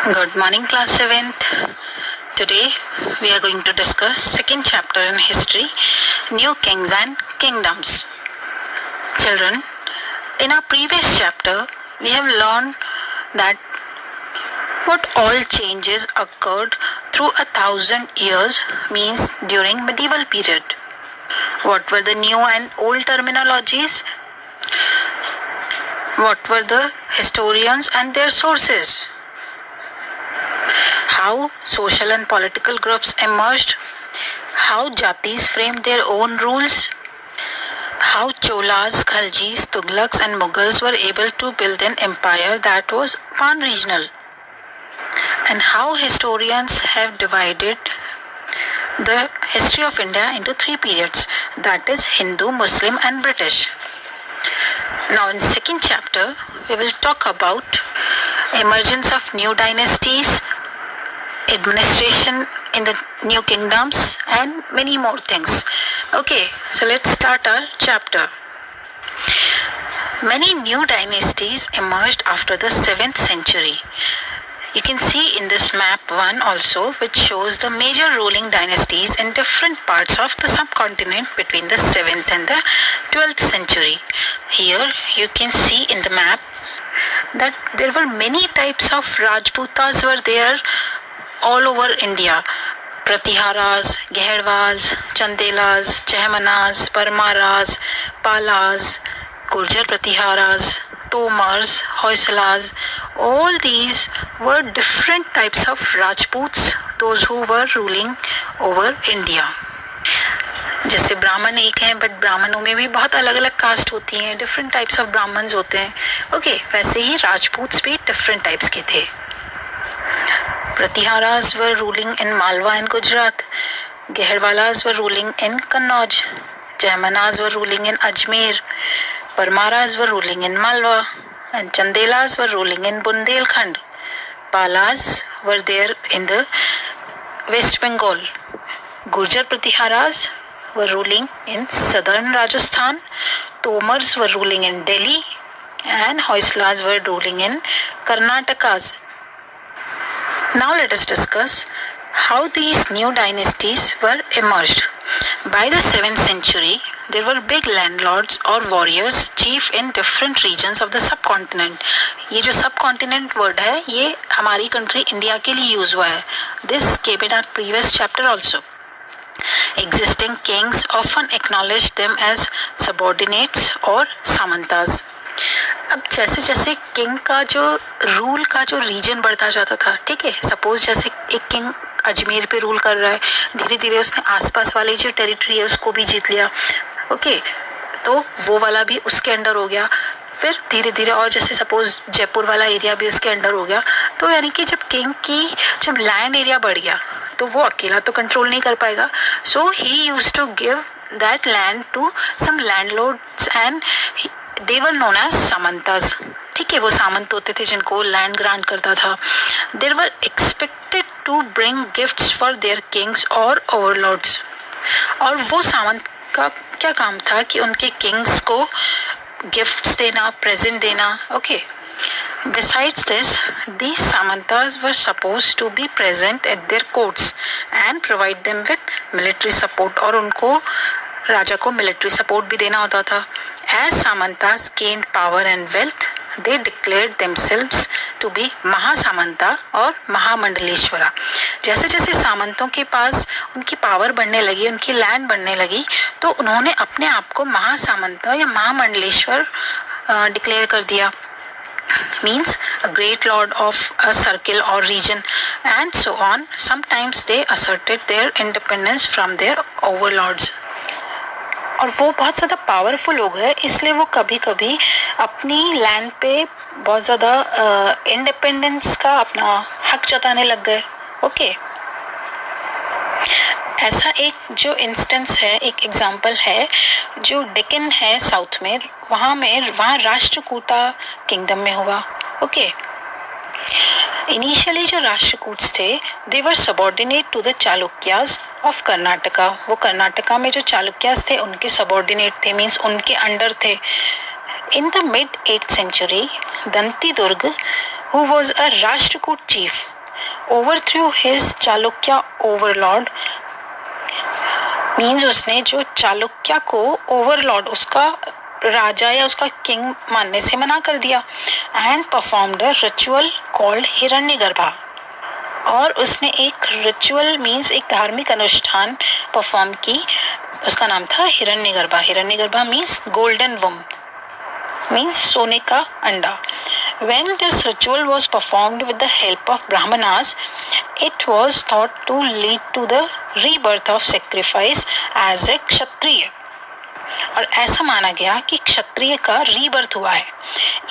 Good morning, class 7th. Today we are going to discuss second chapter in history, New Kings and Kingdoms. Children, in our previous chapter, we have learned that what all changes occurred through 1,000 years means during medieval period. What were the new and old terminologies? What were the historians and their sources? How social and political groups emerged, how Jatis framed their own rules, how Cholas, Khaljis, Tughlaqs and Mughals were able to build an empire that was pan-regional, and how historians have divided the history of India into three periods, that is Hindu, Muslim and British. Now in second chapter, we will talk about emergence of new dynasties, administration in the new kingdoms and many more things. Okay, so let's start our chapter. Many new dynasties emerged after the 7th century. You can see in this map 1 also, which shows the major ruling dynasties in different parts of the subcontinent between the 7th and the 12th century. Here you can see in the map that there were many types of Rajputas were there all over India. Pratiharas, Gehedwals, Chandelas, Chehmanas, Parmaras, Palas, Gurjar Pratiharas, Tomars, Hoysalas, all these were different types of Rajputs, those who were ruling over India. जैसे ब्राह्मण एक हैं, but ब्राह्मणों में भी बहुत अलग अलग कास्ट होती हैं, डिफरेंट टाइप्स ऑफ ब्राह्मण्स होते हैं. ओके, वैसे ही राजपूत्स भी डिफरेंट टाइप्स के थे. Pratiharas were ruling in Malwa and Gujarat. Gehedwalas were ruling in Kannauj. Chehmanas were ruling in Ajmer. Parmaras were ruling in Malwa. And Chandelas were ruling in Bundelkhand. Palas were there in the West Bengal. Gurjar Pratiharas were ruling in southern Rajasthan. Tomars were ruling in Delhi. And Hoysalas were ruling in Karnataka. Now let us discuss how these new dynasties were emerged. By the 7th century, there were big landlords or warriors, chief in different regions of the subcontinent. ये जो subcontinent word है, ये हमारी country India के लिए use हुआ है. This came in our previous chapter also. Existing kings often acknowledged them as subordinates or samantas. अब जैसे जैसे किंग का जो रूल का जो रीजन बढ़ता जाता था, ठीक है, सपोज जैसे एक किंग अजमेर पे रूल कर रहा है, धीरे धीरे उसने आसपास वाली जो टेरिटरी है उसको भी जीत लिया. ओके, तो वो वाला भी उसके अंडर हो गया. फिर धीरे धीरे और जैसे सपोज जयपुर वाला एरिया भी उसके अंडर हो गया. तो यानी कि जब किंग की जब लैंड एरिया बढ़ गया तो वो अकेला तो कंट्रोल नहीं कर पाएगा. So he used to give that land to some landlords and they were known as samantas. ठीक है, वो सामंत होते थे जिनको लैंड ग्रांट करता था. They were expected to bring gifts for their kings or overlords. और वो सामंत का क्या काम था कि उनके किंग्स को गिफ्ट्स देना, प्रेजेंट देना. Okay, Besides this, these samantas were supposed to be present at their courts and provide them with military support. और उनको राजा को मिलिट्री सपोर्ट भी देना होता था. As samantas gained power and wealth, they declared themselves to be महासामंता और महामंडलेश्वरा. जैसे जैसे सामंतों के पास उनकी पावर बढ़ने लगी, उनकी लैंड बढ़ने लगी, तो उन्होंने अपने आप को महासामंता या महामंडलेश्वर डिक्लेयर कर दिया. Means a great lord of a circle or region, and so on. Sometimes they asserted their independence from their overlords. और वो बहुत ज़्यादा पावरफुल हो गए, इसलिए वो कभी कभी अपनी लैंड पे बहुत ज़्यादा इंडिपेंडेंस का अपना हक जताने लग गए. ओके, ऐसा एक जो इंस्टेंस है, एक एग्जांपल है, जो डेक्कन है साउथ में, वहाँ राष्ट्रकूटा किंगडम में हुआ. ओके, इनिशियली जो राष्ट्रकूट्स थे, they were subordinate to the Chalukyas of Karnataka. वो कर्नाटका में जो चालुक्यास थे उनके सबॉर्डिनेट थे, मीन्स उनके अंडर थे. In the mid 8th century, Danti Durg who was a Rashtrakoot chief, overthrew his Chalukya overlord. Means उसने जो चालुक्य को ओवरलॉर्ड, उसका राजा या उसका किंग मानने से मना कर दिया. And performed a ritual called Hiranyagarbha. और उसने एक रिचुअल मीन्स एक धार्मिक अनुष्ठान परफॉर्म की, उसका नाम था हिरण्यगर्भा. हिरण्यगर्भा मीन्स गोल्डन वुम, मीन्स सोने का अंडा. When this ritual was performed with the help of Brahmanas, it was thought to lead to the rebirth of sacrifice as a Kshatriya. और ऐसा माना गया कि क्षत्रिय का रीबर्थ हुआ है,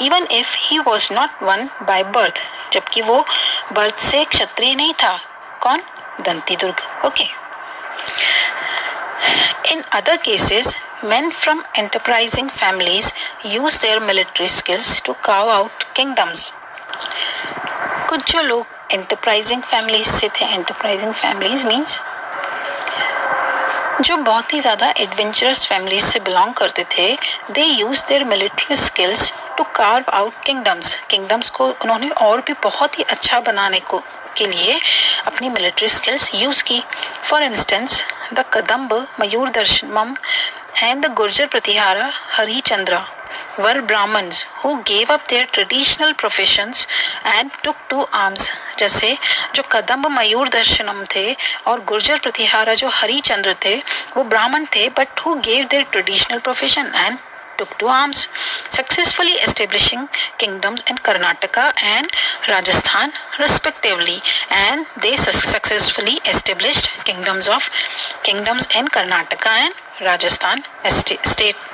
even if he was not one by birth, जबकि वो बर्थ से क्षत्रिय नहीं था. कौन? दंती दुर्ग. Okay. In other cases, men from enterprising families use their military skills to carve out kingdoms. कुछ जो लोग enterprising families से थे, enterprising families means जो बहुत ही ज़्यादा एडवेंचरस फैमिलीज से बिलोंग करते थे, they use their military skills to carve out kingdoms. Kingdoms को उन्होंने और भी बहुत ही अच्छा बनाने को के लिए अपनी मिलिट्री स्किल्स यूज की. फॉर इंस्टेंस द कदम्ब मयूर दर्शनम and the Gurjar Pratihara Harichandra were Brahmins who gave up their traditional professions and took to arms. जैसे जो कदम्ब मयूर दर्शनम थे और गुर्जर प्रतिहारा जो हरिचंद्र थे, वो ब्राह्मण थे, but who gave their traditional profession and took to arms, successfully establishing kingdoms in Karnataka and Rajasthan respectively. And they successfully established kingdoms in Karnataka and Rajasthan state.